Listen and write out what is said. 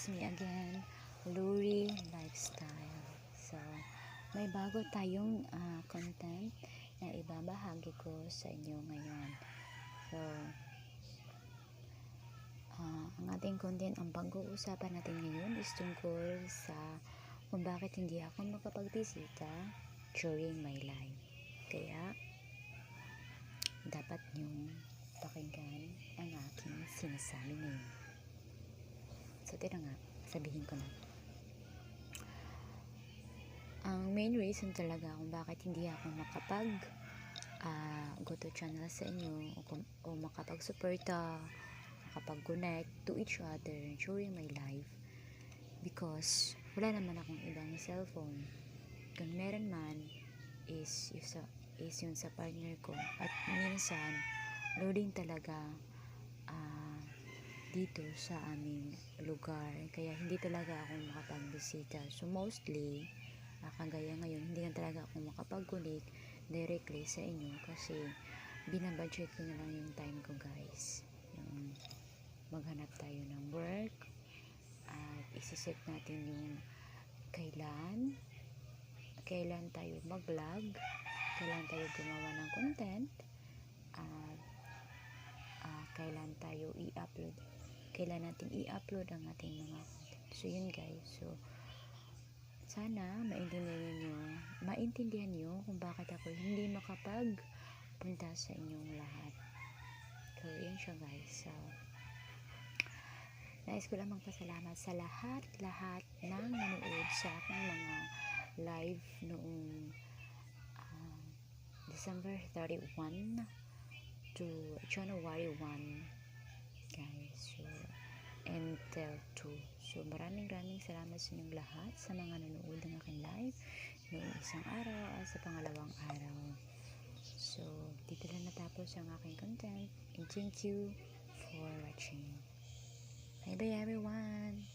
it's me again, Luri Lifestyle. So, may bago tayong content na ibabahagi ko sa inyo ngayon. So, ang ating content, ang pag-uusapan natin ngayon is tungkol sa kung bakit hindi ako makapagbisita during my life. Kaya, dapat niyong pakinggan ang aking sinasabi ngayon. So, tira nga, sabihin ko na. Ang main reason talaga kung bakit hindi ako makapag go to channel sa inyo o makapag-suporta, makapag-connect to each other during my life because wala naman akong ibang cellphone. Kung meron man is yun sa partner ko at minsan loading talaga dito sa aming lugar, kaya hindi talaga ako makapagbisita. So mostly kagaya ngayon, hindi na talaga ako makapag-connect directly sa inyo kasi binabudget ko na lang yung time ko, guys. Yung maghanap tayo ng work at isiset natin yung kailan tayo mag-vlog, kailan tayo gumawa ng content, at kailan natin i-upload ang ating mga content. So yun, guys. So sana maintindihan nyo kung bakit ako hindi makapagpunta sa inyong lahat. So yun siya, guys. So nais ko lang magpasalamat sa lahat ng nanood sa aking mga live noong December 31 to January 1, guys. So until 2. So maraming salamat sa inyong lahat sa mga nanood ng aking live noong isang araw at sa pangalawang araw. So dito lang natapos ang aking content, and thank you for watching. Bye bye everyone.